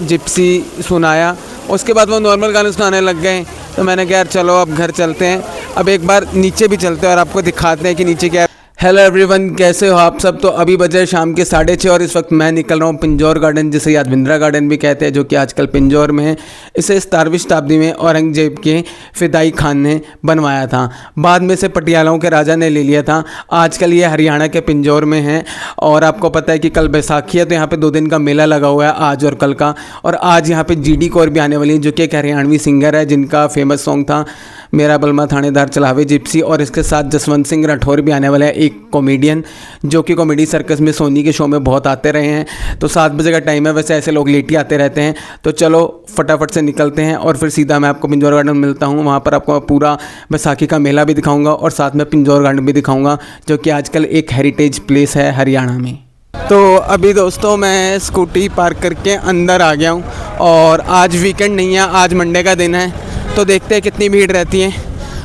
Gypsy सुनाया। उसके बाद वो नॉर्मल गाने सुनाने लग गए, तो मैंने कहा यार चलो अब घर चलते हैं, अब एक बार नीचे भी चलते हैं और आपको दिखाते हैं कि नीचे क्या है। हेलो एवरीवन, कैसे हो आप सब। तो अभी बजे शाम के 6:30 और इस वक्त मैं निकल रहा हूँ पिंजौर गार्डन, जिसे यादविंद्रा गार्डन भी कहते हैं, जो कि आजकल पिंजौर में है। इसे 17वीं शताब्दी में औरंगजेब के फिदाई खान ने बनवाया था, बाद में से पटियालाओं के राजा ने ले लिया था। आजकल ये हरियाणा के पिंजौर में है। और आपको पता है कि कल बैसाखी है, तो यहाँ पर 2 दिन का मेला लगा हुआ है, आज और कल का। और आज यहाँ पर GD कौर भी आने वाली है, जो कि एक हरियाणवी सिंगर है, जिनका फेमस सॉन्ग था मेरा बलमा थानेदार चलावे जिप्सी। और इसके साथ जसवंत सिंह राठौर भी आने वाला है, एक कॉमेडियन जो कि कॉमेडी सर्कस में सोनी के शो में बहुत आते रहे हैं। तो 7 बजे का टाइम है, वैसे ऐसे लोग लेट ही आते रहते हैं। तो चलो फटाफट से निकलते हैं और फिर सीधा मैं आपको पिंजौर गार्डन मिलता हूँ। वहाँ पर आपको पूरा बैसाखी का मेला भी दिखाऊंगा और साथ में पिंजौर गार्डन भी दिखाऊंगा, जो कि आजकल एक हेरिटेज प्लेस है हरियाणा में। तो अभी दोस्तों मैं स्कूटी पार्क करके अंदर आ गया हूँ और आज वीकेंड नहीं है, आज मंडे का दिन है। तो देखते हैं कितनी भीड़ रहती है।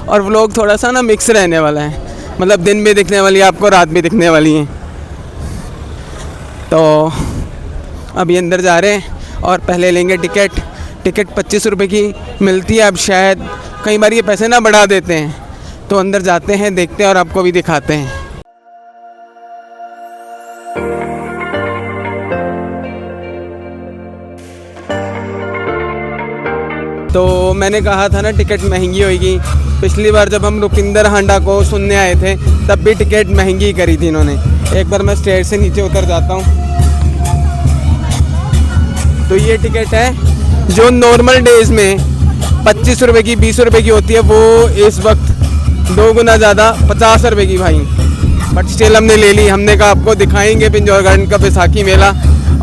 और व्लॉग थोड़ा सा ना मिक्स रहने वाला है, मतलब दिन भी दिखने वाली है आपको, रात भी दिखने वाली है। तो अभी अंदर जा रहे हैं और पहले लेंगे टिकट। टिकट 25 रुपये की मिलती है। अब शायद कई बार ये पैसे ना बढ़ा देते हैं। तो अंदर जाते हैं, देखते हैं और आपको भी दिखाते हैं। तो मैंने कहा था ना टिकट महंगी होगी। पिछली बार जब हम रुपिंदर हांडा को सुनने आए थे तब भी टिकट महंगी करी थी इन्होंने। एक बार मैं स्टेज से नीचे उतर जाता हूँ। तो ये टिकट है जो नॉर्मल डेज़ में 25 रुपये की 20 रुपये की होती है, वो इस वक्त 2 गुना ज़्यादा 50 रुपये की भाई। बट स्टिल हमने ले ली। हमने कहा आपको दिखाएंगे पिंजौर गार्डन का बैसाखी मेला।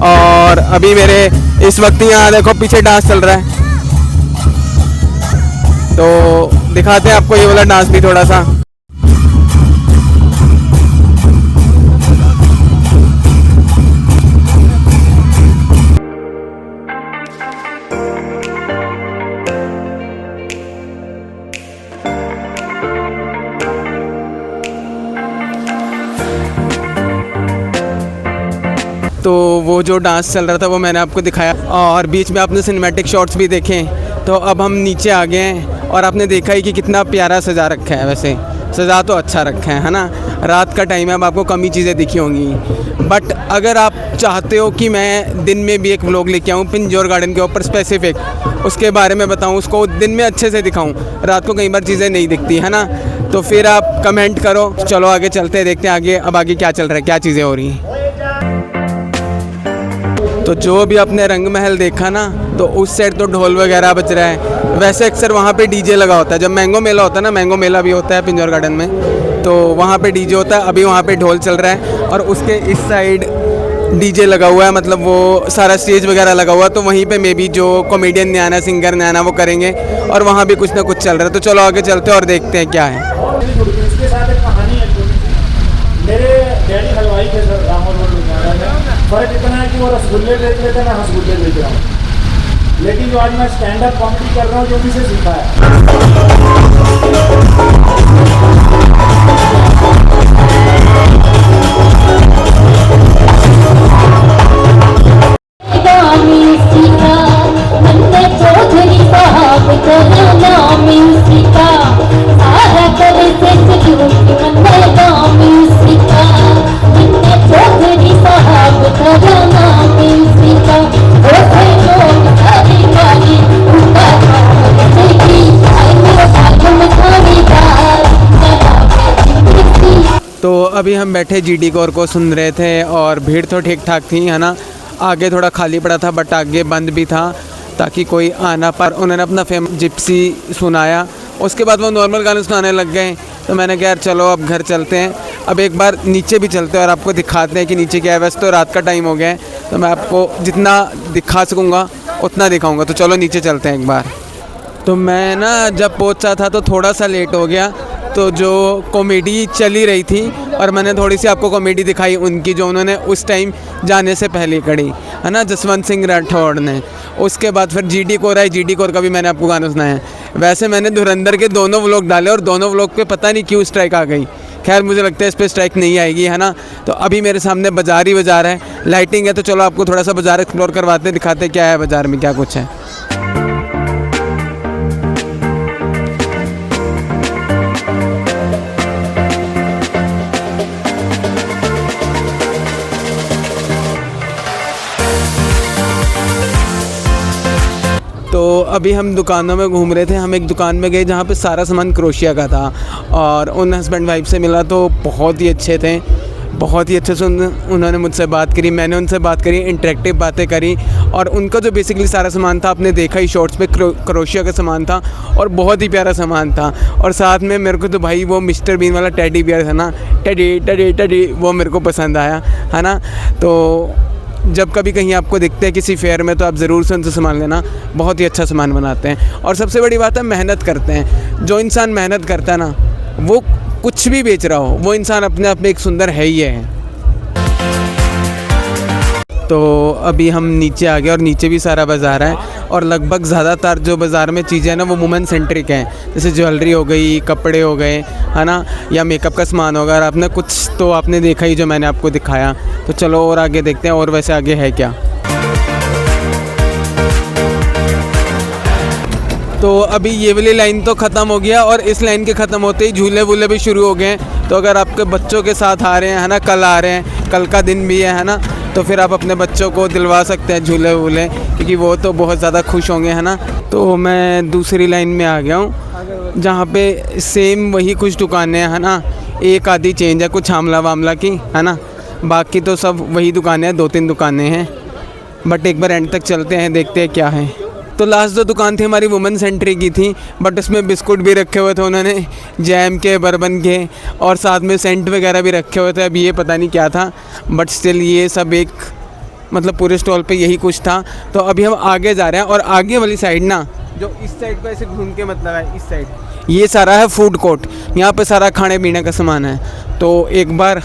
और अभी मेरे इस वक्त यहाँ देखो पीछे डांस चल रहा है, तो दिखाते हैं आपको ये वाला डांस भी थोड़ा सा। तो वो जो डांस चल रहा था वो मैंने आपको दिखाया और बीच में आपने सिनेमैटिक शॉट्स भी देखे। तो अब हम नीचे आ गए हैं और आपने देखा ही कि कितना प्यारा सजा रखा है। वैसे सजा तो अच्छा रखा है ना। रात का टाइम है, अब आपको कम ही चीज़ें दिखी होंगी। बट अगर आप चाहते हो कि मैं दिन में भी एक व्लॉग लेके आऊँ पिंजौर गार्डन के ऊपर स्पेसिफिक, उसके बारे में बताऊँ, उसको दिन में अच्छे से दिखाऊँ, रात को कई बार चीज़ें नहीं दिखती है ना, तो फिर आप कमेंट करो। चलो आगे चलते हैं, देखते हैं आगे अब आगे क्या चल रहा है, क्या चीज़ें हो रही हैं। तो जो भी आपने रंग महल देखा ना, तो उस साइड तो ढोल वगैरह बज रहा है। वैसे अक्सर वहाँ पे डीजे लगा होता है। जब मैंगो मेला होता है ना, मैंगो मेला भी होता है पिंजौर गार्डन में, तो वहाँ पे डीजे होता है। अभी वहाँ पे ढोल चल रहा है और उसके इस साइड डीजे लगा हुआ है, मतलब वो सारा स्टेज वगैरह लगा हुआ है। तो वहीं पे मे बी जो कॉमेडियन ने आना, सिंगर ने आना, वो करेंगे और वहाँ भी कुछ ना कुछ चल रहा है। तो चलो आगे चलते हैं और देखते हैं क्या है। इसके साथ एक कहानी है। मेरे डैडी हलवाई थे रामोल रोड लुधियाना में। फ़र्क इतना है कि वो रसगुल्ले बेच रहे थे, मैं रसगुल्ले बेच रहा हूँ। लेकिन जो आज मैं स्टैंड अप कॉमेडी कर रहा हूँ, जो मुझसे सीखा है। तो अभी हम बैठे GD कौर को सुन रहे थे और भीड़ तो ठीक ठाक थी, है ना। आगे थोड़ा खाली पड़ा था बट आगे बंद भी था ताकि कोई आना पर। उन्होंने अपना फेमस जिप्सी सुनाया। उसके बाद वो नॉर्मल गाने सुनाने लग गए, तो मैंने कहा यार चलो अब घर चलते हैं, अब एक बार नीचे भी चलते हैं और आपको दिखाते हैं कि नीचे क्या है। वैसे तो रात का टाइम हो गया है, तो मैं आपको जितना दिखा सकूँगा उतना दिखाऊँगा। तो चलो नीचे चलते हैं एक बार। तो मैं ना जब पहुँचा था तो थोड़ा सा लेट हो गया, तो जो कॉमेडी चली रही थी और मैंने थोड़ी सी आपको कॉमेडी दिखाई उनकी, जो उन्होंने उस टाइम जाने से पहले करी, है ना, जसवंत सिंह राठौड़ ने। उसके बाद फिर GD कौर आई। GD कौर का भी मैंने आपको गाना सुनाया है। वैसे मैंने धुरंधर के दोनों व्लॉग डाले और दोनों व्लॉग पे पता नहीं क्यों स्ट्राइक आ गई, खैर मुझे लगता है इस पर स्ट्राइक नहीं आएगी, है ना। तो अभी मेरे सामने बाज़ार ही बाज़ार है, लाइटिंग है, तो चलो आपको थोड़ा सा बाज़ार एक्सप्लोर करवाते हैं, दिखाते हैं क्या है बाज़ार में, क्या कुछ है। तो अभी हम दुकानों में घूम रहे थे, हम एक दुकान में गए जहाँ पे सारा सामान क्रोशिया का था, और उन हस्बैंड वाइफ से मिला तो बहुत ही अच्छे थे, बहुत ही अच्छे से उन्होंने मुझसे बात करी, मैंने उनसे बात करी, इंटरेक्टिव बातें करी। और उनका जो बेसिकली सारा सामान था आपने देखा ही शॉर्ट्स पे, क्रोशिया का सामान था और बहुत ही प्यारा सामान था। और साथ में मेरे को तो भाई वो मिस्टर बीन वाला टेडी बियर था ना, टेडी टेडी टेडी, वो मेरे को पसंद आया, है ना। तो जब कभी कहीं आपको दिखते हैं किसी फेयर में तो आप ज़रूर से उनसे सामान लेना, बहुत ही अच्छा सामान बनाते हैं। और सबसे बड़ी बात है मेहनत करते हैं। जो इंसान मेहनत करता है ना, वो कुछ भी बेच रहा हो, वो इंसान अपने आप में एक सुंदर है ही है। तो अभी हम नीचे आ गए और नीचे भी सारा बाज़ार है, और लगभग ज़्यादातर जो बाज़ार में चीज़ें हैं ना वो वुमेन सेंट्रिक हैं, जैसे ज्वेलरी हो गई, कपड़े हो गए, है ना, या मेकअप का सामान होगा। और आपने कुछ तो आपने देखा ही जो मैंने आपको दिखाया। तो चलो और आगे देखते हैं, और वैसे आगे है क्या। तो अभी ये वाली लाइन तो ख़त्म हो गया, और इस लाइन के ख़त्म होते ही झूले वूले भी शुरू हो गए हैं। तो अगर आपके बच्चों के साथ आ रहे हैं, है ना, कल आ रहे हैं, कल का दिन भी है ना, तो फिर आप अपने बच्चों को दिलवा सकते हैं झूले वूले, क्योंकि वो तो बहुत ज़्यादा खुश होंगे, है ना। तो मैं दूसरी लाइन में आ गया हूँ, जहाँ पे सेम वही कुछ दुकानें हैं, है ना, एक आधी चेंज है कुछ आमला वामला की, है ना, बाकी तो सब वही दुकानें हैं, 2-3 दुकानें हैं। बट एक बार एंड तक चलते हैं, देखते हैं क्या है। तो लास्ट जो दुकान थी हमारी वुमेन सेंट्री की थी, बट उसमें बिस्कुट भी रखे हुए थे उन्होंने, जैम के, बर्बन के, और साथ में सेंट वगैरह भी रखे हुए थे। अब ये पता नहीं क्या था, बट स्टिल ये सब एक मतलब पूरे स्टॉल पे यही कुछ था। तो अभी हम आगे जा रहे हैं, और आगे वाली साइड ना, जो इस साइड को ऐसे घूम के मतलब है, इस साइड ये सारा है फूड कोर्ट, यहाँ पे सारा खाने पीने का सामान है। तो एक बार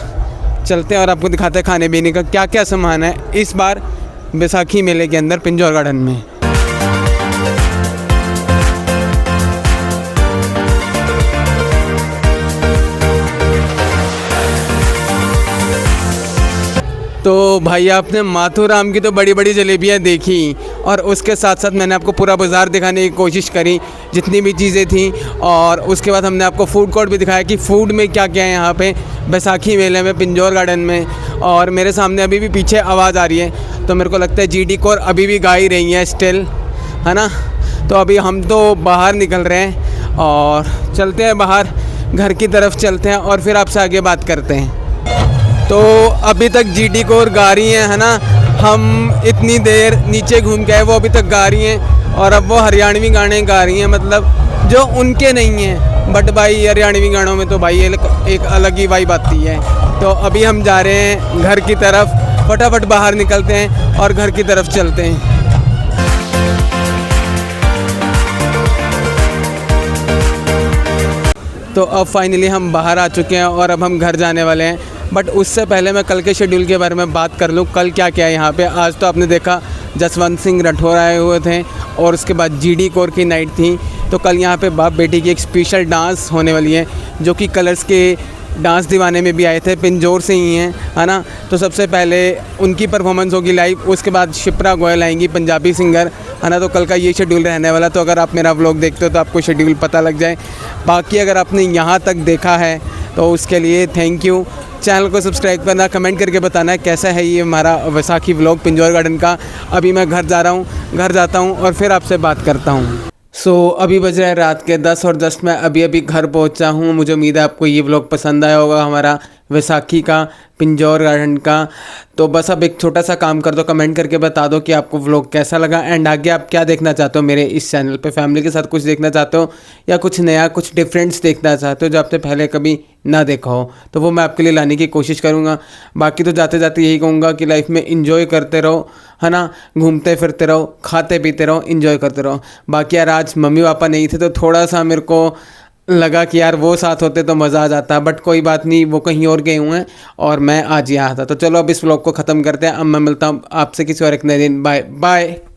चलते हैं और आपको दिखाते हैं खाने पीने का क्या क्या सामान है इस बार बैसाखी मेले के अंदर पिंजौर गार्डन में। तो भाई आपने माथुराम की तो बड़ी बड़ी जलेबियाँ देखी, और उसके साथ साथ मैंने आपको पूरा बाज़ार दिखाने की कोशिश करी जितनी भी चीज़ें थी। और उसके बाद हमने आपको फूड कोर्ट भी दिखाया कि फ़ूड में क्या क्या है यहाँ पे बैसाखी मेले में पिंजौर गार्डन में। और मेरे सामने अभी भी पीछे आवाज़ आ रही है, तो मेरे को लगता है GD कोर अभी भी गा ही रही हैं स्टिल, है ना। तो अभी हम तो बाहर निकल रहे हैं और चलते हैं बाहर, घर की तरफ चलते हैं, और फिर आपसे आगे बात करते हैं। तो अभी तक GD कोर गा रही हैं, है ना। हम इतनी देर नीचे घूम के आए, वो अभी तक गा रही हैं, और अब वो हरियाणवी गाने गा रही हैं, मतलब जो उनके नहीं हैं। बट भाई हरियाणवी गानों में तो भाई एक अलग ही वाइब आती है। तो अभी हम जा रहे हैं घर की तरफ, फटाफट बाहर निकलते हैं और घर की तरफ चलते हैं। तो अब फाइनली हम बाहर आ चुके हैं और अब हम घर जाने वाले हैं। बट उससे पहले मैं कल के शेड्यूल के बारे में बात कर लूँ, कल क्या क्या है यहाँ पे। आज तो आपने देखा जसवंत सिंह राठौर आए हुए थे, और उसके बाद GD कोर की नाइट थी। तो कल यहाँ पे बाप बेटी की एक स्पेशल डांस होने वाली है, जो कि कलर्स के डांस दीवाने में भी आए थे, पिंजौर से ही हैं, है ना। तो सबसे पहले उनकी परफॉर्मेंस होगी लाइव, उसके बाद शिप्रा गोयल आएंगी, पंजाबी सिंगर, है ना। तो कल का ये शेड्यूल रहने वाला। तो अगर आप मेरा व्लॉग देखते हो तो आपको शेड्यूल पता लग जाए। बाकी अगर आपने यहाँ तक देखा है तो उसके लिए थैंक यू। चैनल को सब्सक्राइब करना, कमेंट करके बताना है कैसा है ये हमारा वैसाखी व्लॉग पिंजौर गार्डन का। अभी मैं घर जा रहा हूँ, घर जाता हूँ और फिर आपसे बात करता हूँ। अभी बज रहे हैं रात के 10 और जस्ट मैं अभी घर पहुँचा हूँ। मुझे उम्मीद है आपको ये व्लॉग पसंद आया होगा, हमारा वैसाखी का, पिंजौर गार्डन का। तो बस अब एक छोटा सा काम कर दो, कमेंट करके बता दो कि आपको व्लॉग कैसा लगा, एंड आगे आप क्या देखना चाहते हो मेरे इस चैनल पे। फैमिली के साथ कुछ देखना चाहते हो या कुछ नया, कुछ डिफरेंट्स देखना चाहते हो जो आपने पहले कभी ना देखा हो, तो वो मैं आपके लिए लाने की कोशिश करूँगा। बाकी तो जाते जाते यही कहूँगा कि लाइफ में इंजॉय करते रहो, है ना। घूमते फिरते रहो, खाते पीते रहो, इंजॉय करते रहो। बाकी यार आज मम्मी पापा नहीं थे तो थोड़ा सा मेरे को लगा कि यार वो साथ होते तो मज़ा आ जाता, बट कोई बात नहीं, वो कहीं और गए हुए हैं और मैं आज यहाँ था। तो चलो अब इस व्लॉग को ख़त्म करते हैं। अब मैं मिलता हूँ आपसे किसी और एक नए दिन। Bye bye.